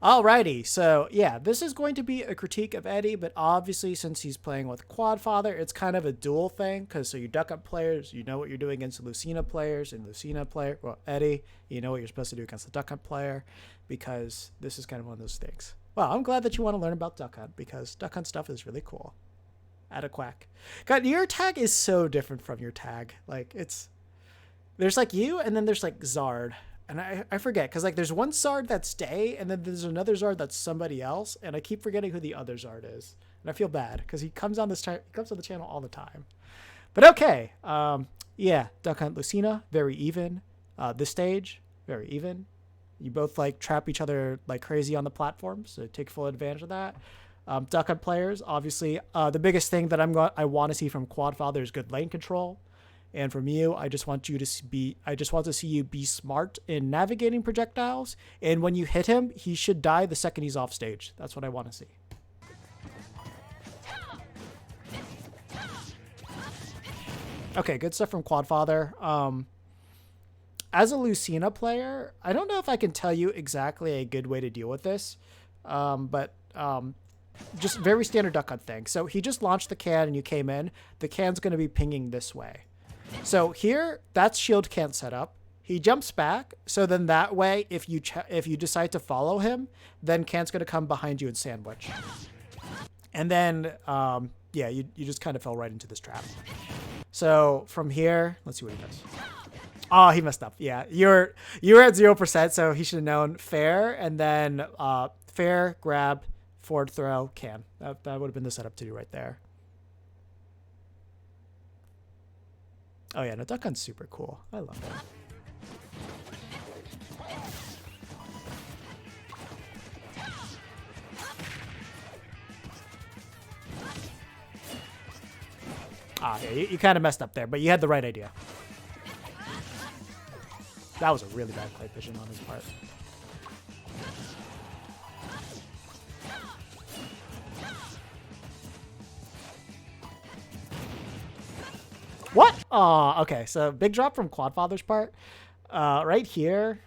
Alrighty, so yeah, this is going to be a critique of Eddie, but obviously since he's playing with Quadfather, it's kind of a dual thing, because so you duck up players, you know what you're doing against the Lucina players, and Lucina player, well, Eddie, you know what you're supposed to do against the duck hunt player, because this is kind of one of those things. Well, I'm glad that you want to learn about duck hunt, because duck hunt stuff is really cool. Add a quack. God, your tag is so different from your tag. Like, there's like you, and then there's like Zard. And I forget, because like there's one Zard that's Day, and then there's another Zard that's somebody else, and I keep forgetting who the other Zard is. And I feel bad, because he comes on he comes on the channel all the time. But okay, yeah, Duck Hunt Lucina, very even. This stage, very even. You both like trap each other like crazy on the platform, so take full advantage of that. Duck Hunt players, obviously, the biggest thing that I want to see from Quadfather is good lane control. And from you, I just want to see you be smart in navigating projectiles. And when you hit him, he should die the second he's off stage. That's what I want to see. Okay, good stuff from Quadfather. As a Lucina player, I don't know if I can tell you exactly a good way to deal with this, but just very standard duck hunt thing. So he just launched the can and you came in. The can's going to be pinging this way. So here, that's shield can't set up. He jumps back, so then that way, if you decide to follow him, then can's going to come behind you and sandwich. And then, yeah, you just kind of fell right into this trap. So from here, let's see what he does. Oh, he messed up. Yeah, you're at 0%, so he should have known fair, and then fair, grab, forward throw, can. That would have been the setup to do right there. Oh yeah, no, Duck Hunt's super cool. I love it. Ah, yeah, you kind of messed up there, but you had the right idea. That was a really bad play vision on his part. What? Oh, okay. So big drop from Quadfather's part. Right here,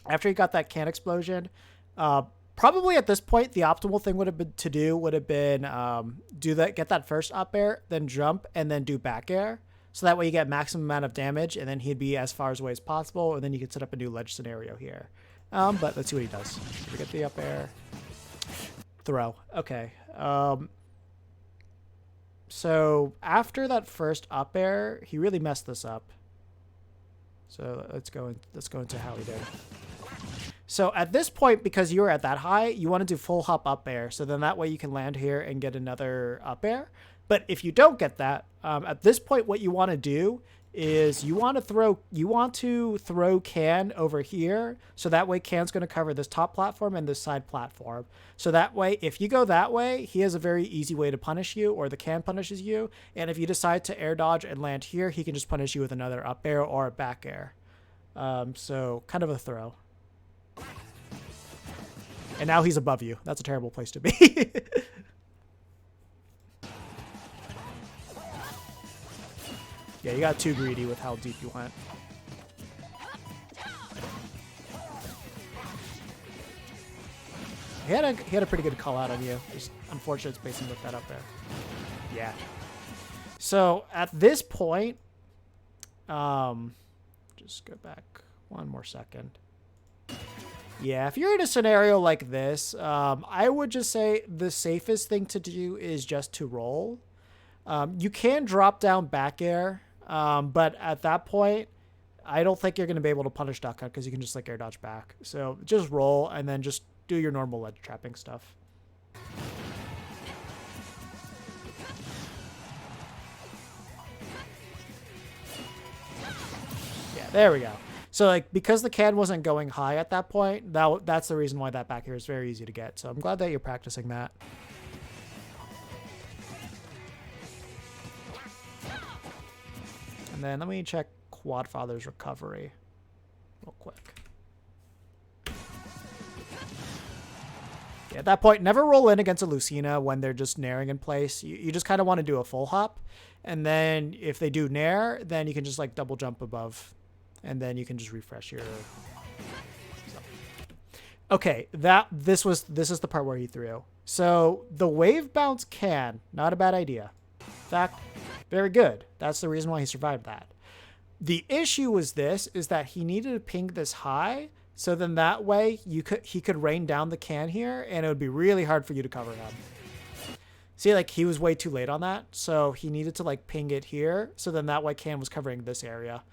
after he got that can explosion, probably at this point the optimal thing would have been get that first up air, then jump, and then do back air. So that way you get maximum amount of damage, and then he'd be as far away as possible, and then you could set up a new ledge scenario here. But let's see what he does. Did we get the up air? Throw. Okay. So after that first up air, he really messed this up. So let's go into how he did. So at this point, because you were at that high, you want to do full hop up air. So then that way you can land here and get another up air. But if you don't get that, at this point, what you want to do is you want to throw can over here. So that way can's going to cover this top platform and this side platform. So that way, if you go that way, he has a very easy way to punish you, or the can punishes you. And if you decide to air dodge and land here, he can just punish you with another up air or a back air. So kind of a throw. And now he's above you. That's a terrible place to be. Yeah, you got too greedy with how deep you went. He had a pretty good call out on you. Just unfortunate spacing with that up there. Yeah. So at this point, just go back one more second. Yeah, if you're in a scenario like this, I would just say the safest thing to do is just to roll. You can drop down back air, but at that point, I don't think you're going to be able to punish duck hunt because you can just like air dodge back. So just roll and then just do your normal ledge trapping stuff. Yeah, there we go. So like because the can wasn't going high at that point, that's the reason why that back air is very easy to get. So I'm glad that you're practicing that. And then let me check Quadfather's recovery real quick. Yeah, at that point, never roll in against a Lucina when they're just naring in place. You just kind of want to do a full hop. And then if they do nair, then you can just like double jump above. And then you can just refresh your... Okay, this is the part where he threw. So the wave bounce can, not a bad idea. In fact, very good. That's the reason why he survived that. The issue was this, is that he needed to ping this high, so then that way he could rain down the can here, and it would be really hard for you to cover him. See, like, he was way too late on that, so he needed to, like, ping it here, so then that way can was covering this area.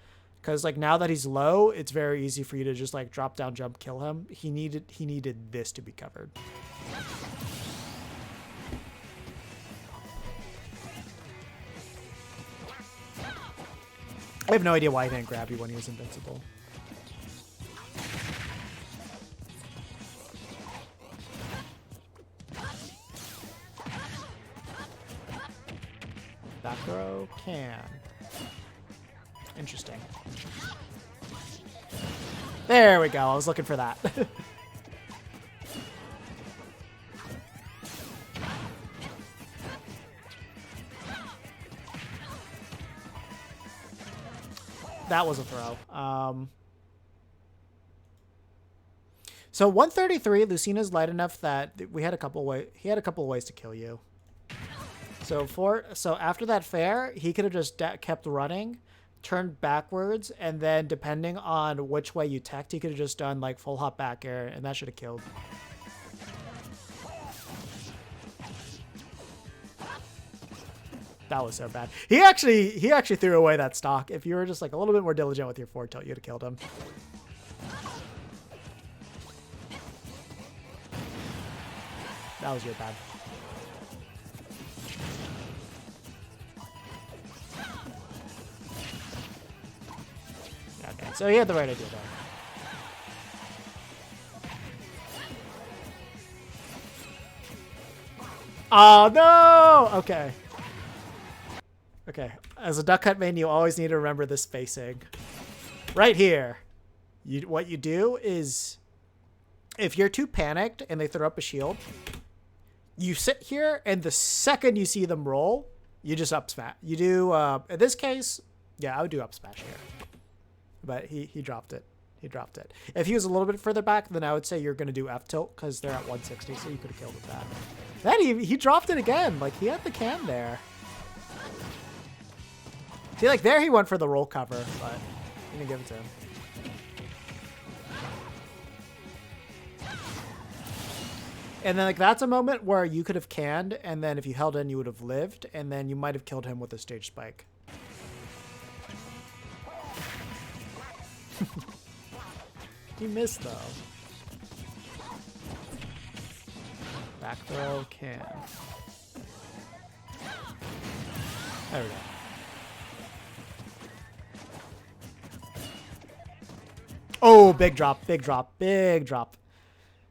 Because, like, now that he's low, it's very easy for you to just, like, drop down, jump, kill him. He needed this to be covered. I have no idea why he didn't grab you when he was invincible. Back throw can. Interesting. There we go. I was looking for that. That was a throw. So 133, Lucina's light enough that he had a couple of ways to kill you. So after that fair, he could have just kept running, turned backwards, and then depending on which way you teched, he could have just done like full hop back air, and that should have killed. That was so bad. He actually threw away that stock. If you were just like a little bit more diligent with your forward tilt, you'd have killed him. That was really bad. Okay, so he had the right idea there. Oh no! Okay. Okay, as a duck hunt main, you always need to remember this spacing. Right here. What you do is, if you're too panicked and they throw up a shield, you sit here, and the second you see them roll, you just up smash. You do, in this case, yeah, I would do up smash here. But he dropped it. He dropped it. If he was a little bit further back, then I would say you're going to do F tilt, because they're at 160, so you could have killed with that. Then he dropped it again. Like, he had the can there. See, like, there he went for the roll cover, but he didn't give it to him. And then, like, that's a moment where you could have canned, and then if you held in, you would have lived, and then you might have killed him with a stage spike. He missed, though. Back throw, can. There we go. Oh, big drop, big drop, big drop.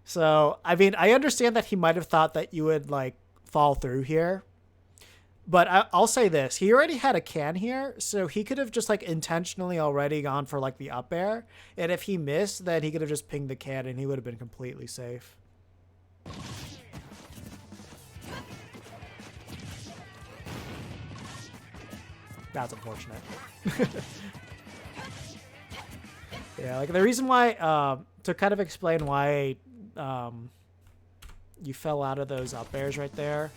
So, I mean, I understand that he might have thought that you would, like, fall through here. But I'll say this. He already had a can here, so he could have just, like, intentionally already gone for, like, the up air. And if he missed, then he could have just pinged the can, and he would have been completely safe. That's unfortunate. Yeah, like the reason why, to kind of explain why you fell out of those up airs right there.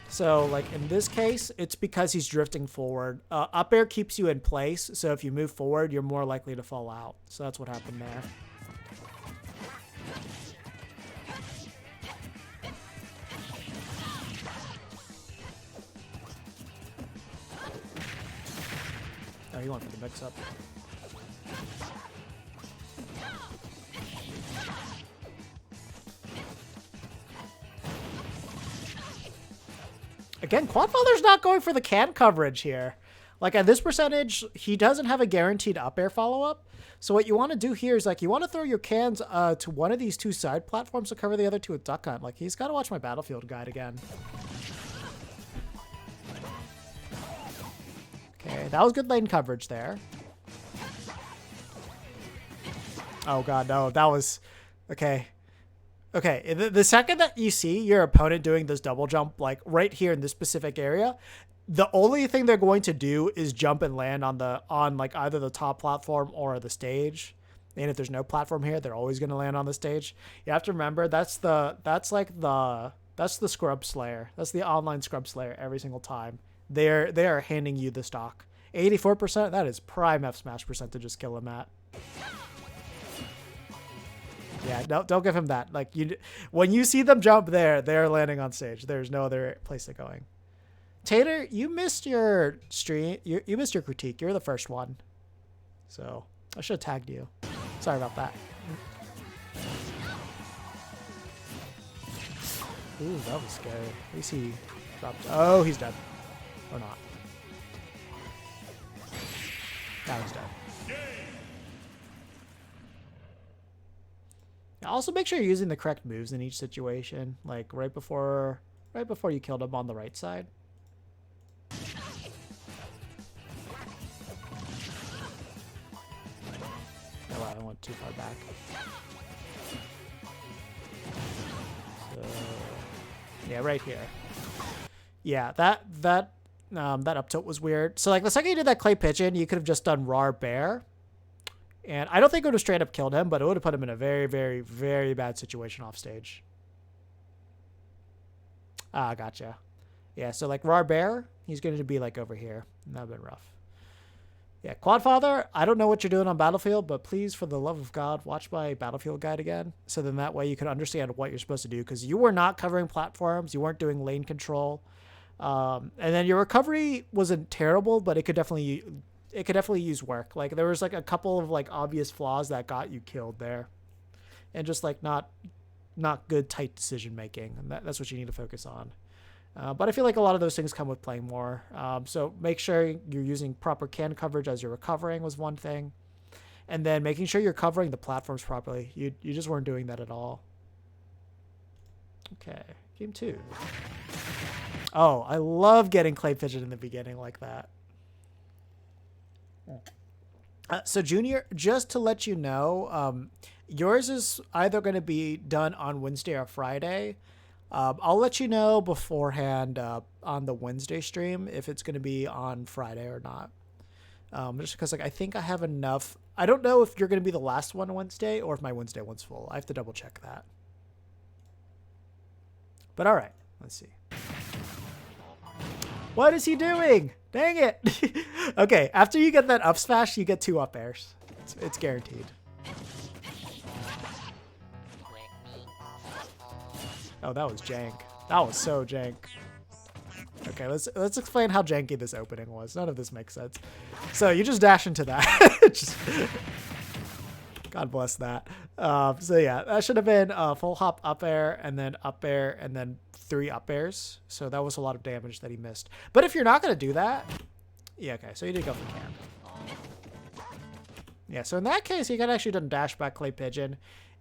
So, like, in this case, it's because he's drifting forward. Up air keeps you in place, so if you move forward, you're more likely to fall out. So that's what happened there. Oh, he went for the mix-up. Again, Quadfather's not going for the can coverage here. Like, at this percentage, he doesn't have a guaranteed up air follow-up. So what you want to do here is, like, you want to throw your cans to one of these two side platforms to cover the other two with duck hunt. Like, he's got to watch my battlefield guide again. Okay, that was good lane coverage there. Oh, God, no. That was... Okay. Okay, the second that you see your opponent doing this double jump, like, right here in this specific area, the only thing they're going to do is jump and land on like, either the top platform or the stage. And if there's no platform here, they're always going to land on the stage. You have to remember that's the Scrub Slayer. That's the online Scrub Slayer every single time. They are handing you the stock. 84%, that is prime F smash percent to just kill him at. Yeah, don't give him that. Like when you see them jump there, they're landing on stage. There's no other place they're going. Tater, you missed your stream. You missed your critique. You're the first one. So I should have tagged you. Sorry about that. Ooh, that was scary. At least he dropped. Oh, he's dead. Or not. Now he's dead. Also, make sure you're using the correct moves in each situation. Like right before you killed him on the right side. Oh wow, I went too far back. So yeah, right here. Yeah, that up tilt was weird. So like the second you did that clay pigeon, you could have just done raw bear. And I don't think it would have straight up killed him, but it would have put him in a very, very, very bad situation off stage. Ah, gotcha. Yeah, so like raw bear, he's going to be like over here. That would have been rough. Yeah, Quadfather, I don't know what you're doing on Battlefield, but please, for the love of God, watch my Battlefield guide again. So then that way you can understand what you're supposed to do, because you were not covering platforms. You weren't doing lane control. And then your recovery wasn't terrible, but it could definitely use work. Like there was like a couple of like obvious flaws that got you killed there, and just like not good tight decision making, and that's what you need to focus on. But I feel like a lot of those things come with playing more. So make sure you're using proper can coverage as you're recovering was one thing, and then making sure you're covering the platforms properly. You just weren't doing that at all. Okay, game 2. Oh, I love getting clay pigeon in the beginning like that. So Junior, just to let you know, yours is either going to be done on Wednesday or Friday. I'll let you know beforehand on the Wednesday stream if it's going to be on Friday or not. Just because like I think I have enough. I don't know if you're going to be the last one Wednesday or if my Wednesday one's full. I have to double check that. But all right, let's see. What is he doing? Dang it. Okay, after you get that up smash, you get 2 up airs. It's guaranteed. Oh, that was jank. That was so jank. Okay, let's explain how janky this opening was. None of this makes sense. So you just dash into that. God bless that. So yeah, that should have been full hop up air and then 3 up airs. So that was a lot of damage that he missed. But if you're not going to do that, yeah, okay. So you did go for can. Yeah, so in that case, he could actually done dash back clay pigeon.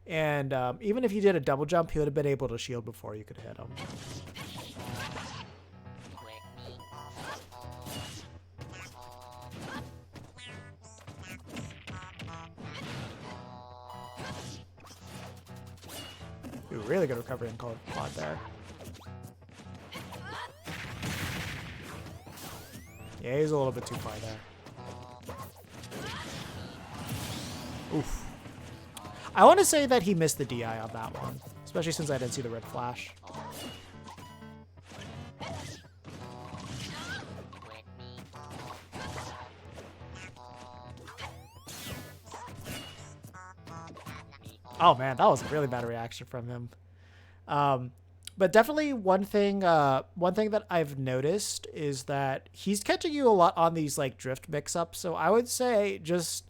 And even if you did a double jump, he would have been able to shield before you could hit him. Ooh, really good recovery in quad there. Yeah, he's a little bit too far there. Oof. I want to say that he missed the DI on that one, especially since I didn't see the red flash. Oh man, that was a really bad reaction from him. But definitely one thing that I've noticed is that he's catching you a lot on these like drift mix-ups. So I would say just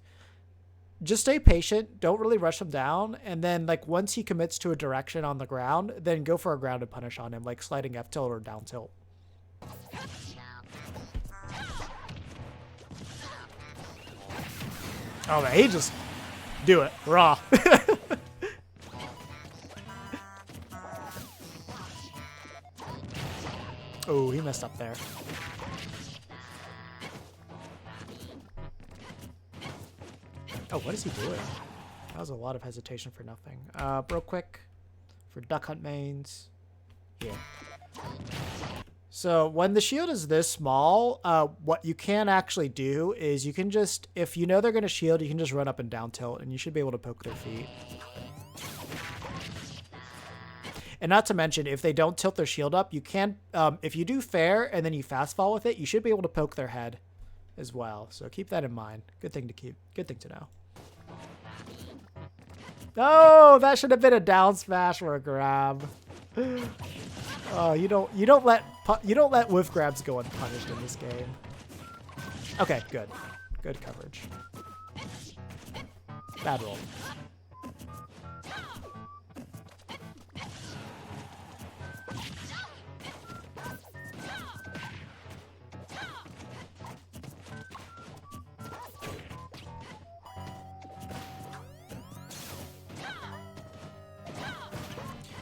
stay patient. Don't really rush him down. And then like once he commits to a direction on the ground, then go for a grounded punish on him, like sliding F tilt or down tilt. Oh man, he just do it raw. Oh, he messed up there. Oh, what is he doing? That was a lot of hesitation for nothing. Real quick, for duck hunt mains. Yeah. So when the shield is this small, what you can actually do is you can just, if you know they're going to shield, you can just run up and down tilt, and you should be able to poke their feet. And not to mention, if they don't tilt their shield up, you can, if you do fair and then you fast fall with it, you should be able to poke their head as well. So keep that in mind. Good thing to know. Oh, that should have been a down smash or a grab. Oh, you don't let whiff grabs go unpunished in this game. Okay, good coverage. Bad roll.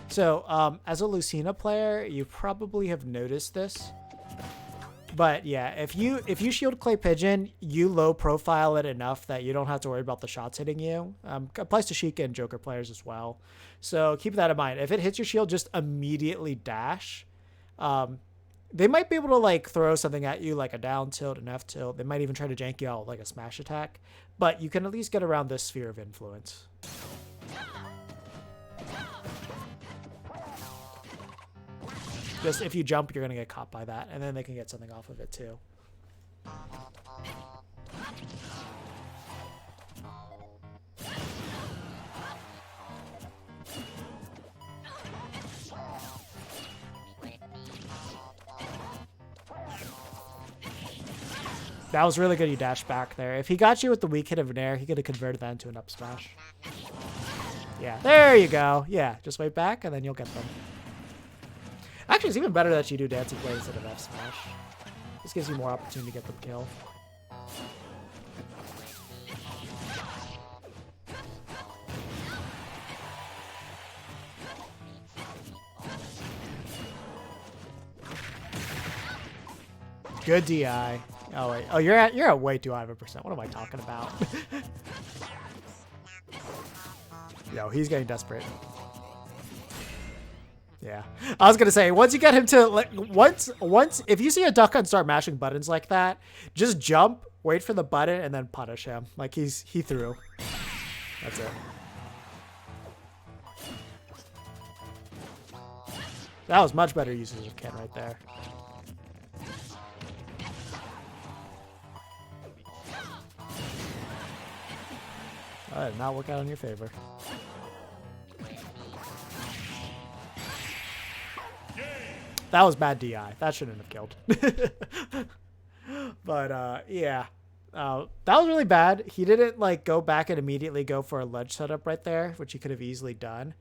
So, as a Lucina player, you probably have noticed this. But yeah, if you shield Clay Pigeon, you low profile it enough that you don't have to worry about the shots hitting you. Applies to Sheikah and Joker players as well. So keep that in mind. If it hits your shield, just immediately dash. They might be able to like throw something at you like a down tilt, an F tilt. They might even try to jank you out like a smash attack. But you can at least get around this sphere of influence. Just if you jump, you're going to get caught by that, and then they can get something off of it too. That was really good you dashed back there. If he got you with the weak hit of an air, he could have converted that into an up smash. Yeah, there you go. Yeah, just wait back, and then you'll get them. Actually, it's even better that you do Dancing Blade instead of F Smash. This gives you more opportunity to get the kill. Good DI. Oh wait. Oh, you're at way too high of a percent. What am I talking about? Yo, he's getting desperate. Yeah, I was gonna say once you get him to like once if you see a duck and start mashing buttons like that, just jump, wait for the button, and then punish him. Like he threw. That's it. That was much better usage of Ken right there. That did not work out in your favor. That was bad DI. That shouldn't have killed. But yeah, that was really bad. He didn't like go back and immediately go for a ledge setup right there, which he could have easily done.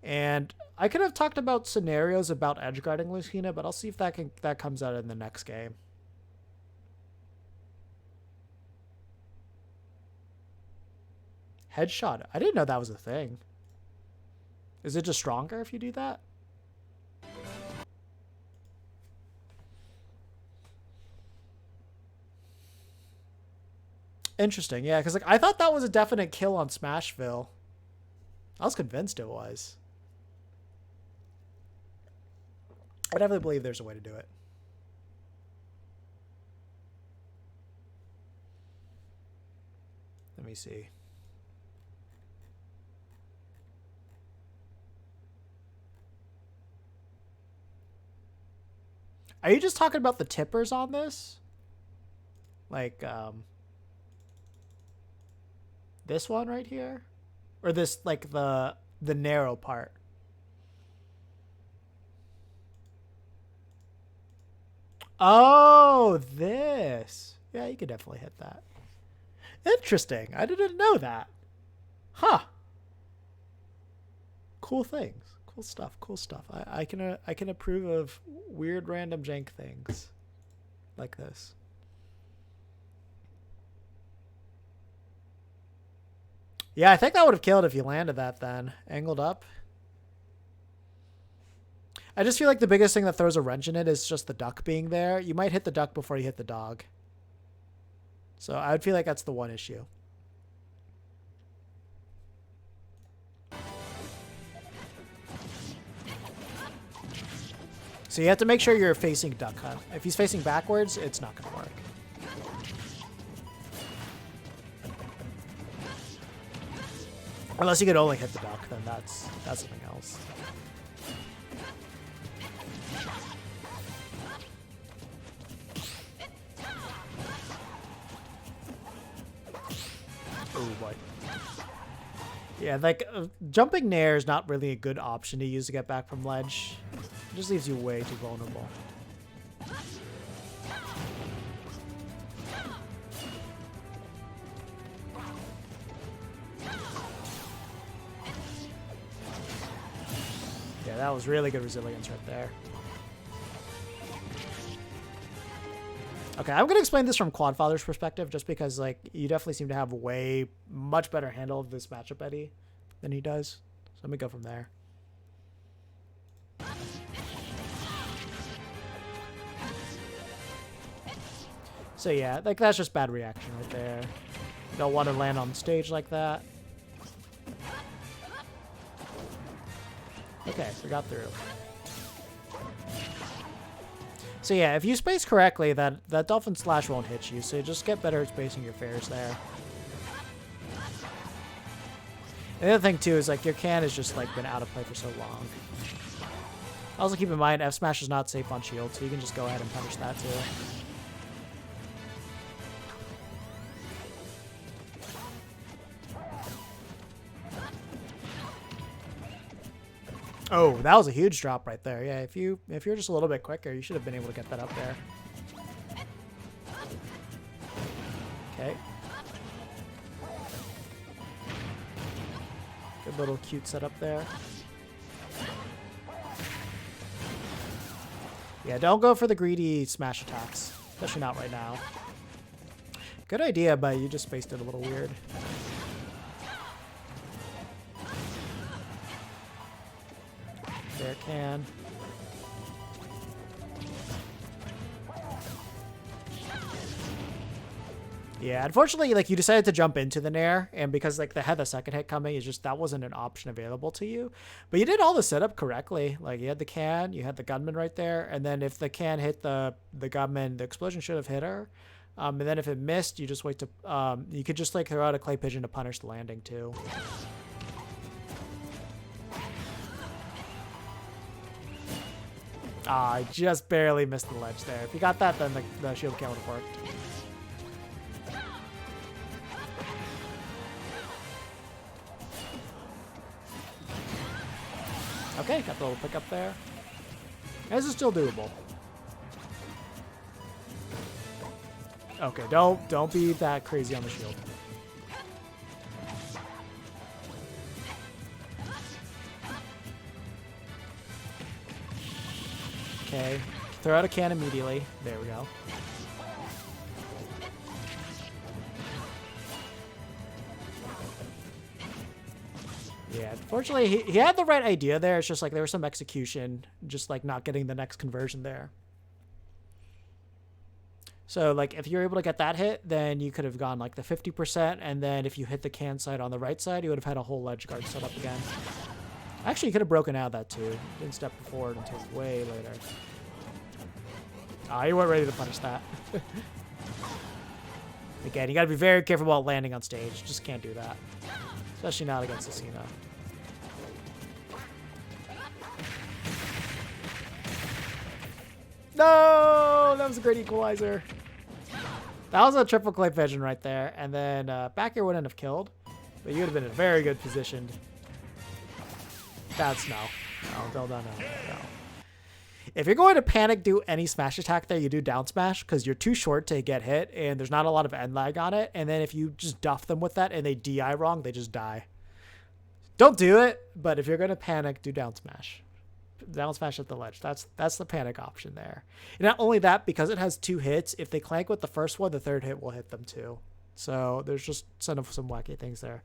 And I could have talked about scenarios about edge guarding Lucina, but I'll see if that comes out in the next game. Headshot. I didn't know that was a thing. Is it just stronger if you do that? Interesting, yeah, because like I thought that was a definite kill on Smashville. I was convinced it was. I definitely believe there's a way to do it. Let me see. Are you just talking about the tippers on this? Like, this one right here? Or this, like, the narrow part? Oh, this. Yeah, you could definitely hit that. Interesting. I didn't know that. Huh. Cool things. Cool stuff. Cool stuff. I can approve of weird random jank things like this. Yeah, I think that would have killed if you landed that then. Angled up. I just feel like the biggest thing that throws a wrench in it is just the duck being there. You might hit the duck before you hit the dog. So I would feel like that's the one issue. So you have to make sure you're facing duck hunt. If he's facing backwards, it's not going to work. Unless you could only hit the duck, then that's something else. Oh boy. Yeah, like jumping nair is not really a good option to use to get back from ledge. It just leaves you way too vulnerable. Yeah, that was really good resilience right there. Okay, I'm going to explain this from Quadfather's perspective, just because like you definitely seem to have a much better handle of this matchup, Eddie, than he does. So let me go from there. So yeah, like that's just bad reaction right there. Don't want to land on stage like that. Okay, we got through. So yeah, if you space correctly, that Dolphin Slash won't hit you, so just get better at spacing your fairs there. And the other thing too is like your can has just like been out of play for so long. Also keep in mind F Smash is not safe on shield, so you can just go ahead and punish that too. Oh, that was a huge drop right there. Yeah, if you're just a little bit quicker, you should have been able to get that up there. Okay. Good little cute setup there. Yeah, don't go for the greedy smash attacks, especially not right now. Good idea, but you just spaced it a little weird. There can. Yeah, unfortunately, like you decided to jump into the nair, and because like they had the second hit coming, it's just that wasn't an option available to you. But you did all the setup correctly. Like you had the can, you had the gunman right there, and then if the can hit the gunman, the explosion should have hit her. And then if it missed, you just wait to you could just like throw out a clay pigeon to punish the landing too. Ah, I just barely missed the ledge there. If you got that, then the shield can would have worked. Okay, got the little pickup there. This is still doable. Okay, don't be that crazy on the shield. Okay, throw out a can immediately. There we go. Yeah, unfortunately, he had the right idea there. It's just like there was some execution, just like not getting the next conversion there. So like if you're able to get that hit, then you could have gone like the 50%, and then if you hit the can side on the right side, you would have had a whole ledge guard set up again. Actually, you could have broken out of that too. Didn't step forward until way later. Ah, you weren't ready to punish that. Again, you got to be very careful about landing on stage. Just can't do that. Especially not against Lucina. No! That was a great equalizer. That was a triple clay pigeon right there. And then back air wouldn't have killed. But you would have been in a very good position. That's no. No. If you're going to panic do any smash attack there, you do down smash because you're too short to get hit and there's not a lot of end lag on it. And then if you just duff them with that and they DI wrong, they just die. Don't do it, but if you're going to panic, do down smash. Down smash at the ledge. That's the panic option there. And not only that, because it has 2 hits, if they clank with the first one, the third hit will hit them too. So there's just some wacky things there.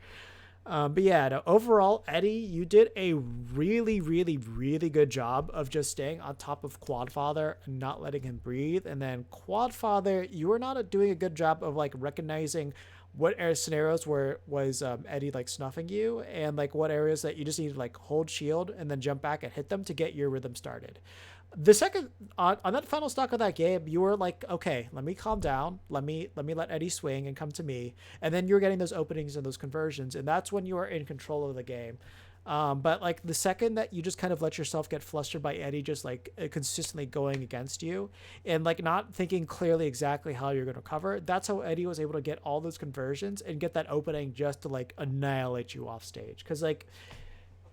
But yeah, no, overall, Eddie, you did a really, really, really good job of just staying on top of Quadfather and not letting him breathe. And then Quadfather, you were not doing a good job of like recognizing what scenarios where was Eddie like snuffing you, and like what areas that you just need to like hold shield and then jump back and hit them to get your rhythm started. The second on that final stock of that game, you were like, okay, let me calm down, let Eddie swing and come to me, and then you're getting those openings and those conversions, and that's when you are in control of the game. But like the second that you just kind of let yourself get flustered by Eddie just like consistently going against you and like not thinking clearly exactly how you're going to cover, that's how Eddie was able to get all those conversions and get that opening just to like annihilate you off stage. Because like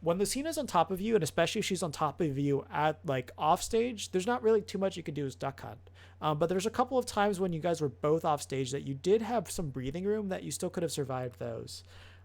when Lucina's on top of you, and especially if she's on top of you at like off stage, there's not really too much you can do as duck hunt. But there's a couple of times when you guys were both off stage that you did have some breathing room that you still could have survived those.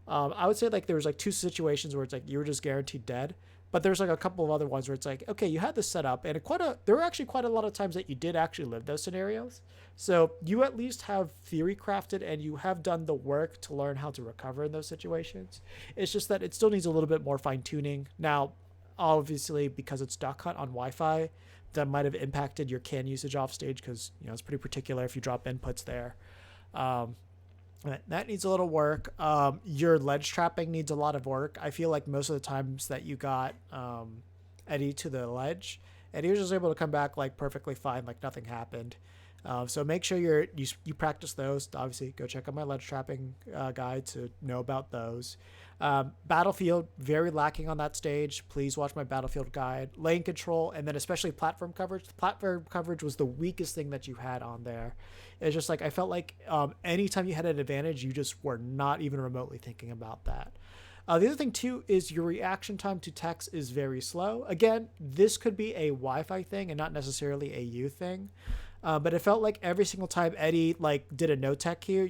I would say like there was like two situations where it's like you were just guaranteed dead, but there's like a couple of other ones where it's like, okay, you had this set up, and there were actually quite a lot of times that you did actually live those scenarios. So you at least have theory crafted and you have done the work to learn how to recover in those situations. It's just that it still needs a little bit more fine tuning. Now, obviously, because it's duck hunt on Wi-Fi, that might have impacted your can usage off stage because it's pretty particular if you drop inputs there. Um, that needs a little work. Your ledge trapping needs a lot of work. I feel like most of the times that you got Eddie to the ledge, Eddie was just able to come back like perfectly fine, like nothing happened. So make sure you practice those. Obviously, go check out my ledge trapping guide to know about those. Battlefield, very lacking on that stage. Please watch my Battlefield guide. Lane control, and then especially platform coverage. Platform coverage was the weakest thing that you had on there. It's just like I felt like anytime you had an advantage, you just were not even remotely thinking about that. The other thing too is your reaction time to text is very slow. Again, this could be a Wi-Fi thing and not necessarily a you thing. But it felt like every single time Eddie like did a no tech here,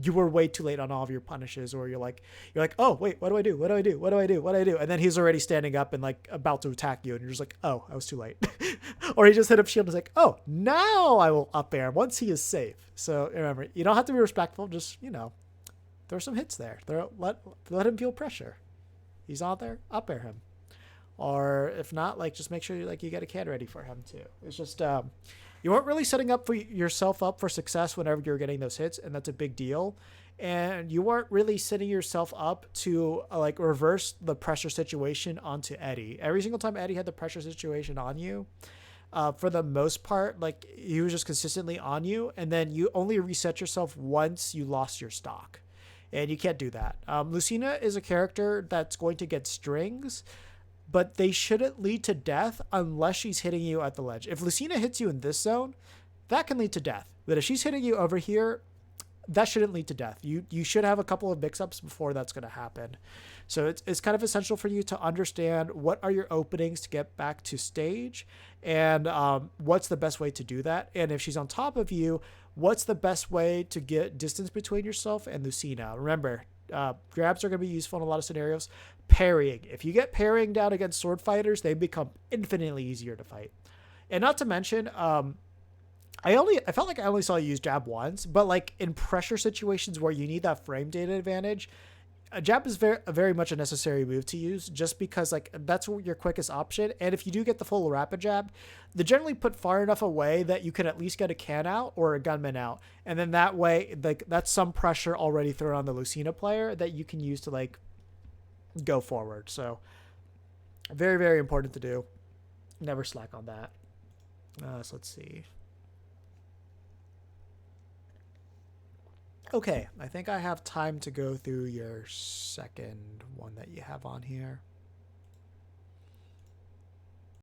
you were way too late on all of your punishes, or you're like, oh wait, what do I do? What do I do? What do I do? What do I do? And then he's already standing up and like about to attack you, and you're just like, oh, I was too late. Or he just hit up shield and is like, oh, now I will up air once he is safe. So remember, you don't have to be respectful. Just throw some hits there. Let him feel pressure. He's out there, up air him. Or if not, like just make sure you get a can ready for him too. It's just you weren't really setting up for yourself up for success whenever you're getting those hits, and that's a big deal. And you weren't really setting yourself up to like reverse the pressure situation onto Eddie. Every single time Eddie had the pressure situation on you, for the most part, like he was just consistently on you, and then you only reset yourself once you lost your stock, and you can't do that. Lucina is a character that's going to get strings, but they shouldn't lead to death unless she's hitting you at the ledge. If Lucina hits you in this zone, that can lead to death. But if she's hitting you over here, that shouldn't lead to death. You should have a couple of mix-ups before that's going to happen. So it's kind of essential for you to understand what are your openings to get back to stage, and what's the best way to do that. And if she's on top of you, what's the best way to get distance between yourself and Lucina. Remember, grabs are going to be useful in a lot of scenarios. Parrying. If you get parrying down against sword fighters, they become infinitely easier to fight. And not to mention, I felt like I only saw you use jab once, but like in pressure situations where you need that frame data advantage, a jab is very much a necessary move to use, just because like that's your quickest option. And if you do get the full rapid jab, they generally put far enough away that you can at least get a can out or a gunman out, and then that way like that's some pressure already thrown on the Lucina player that you can use to like go forward. So very, very important to do. Never slack on that. So let's see. Okay, I think I have time to go through your second one that you have on here.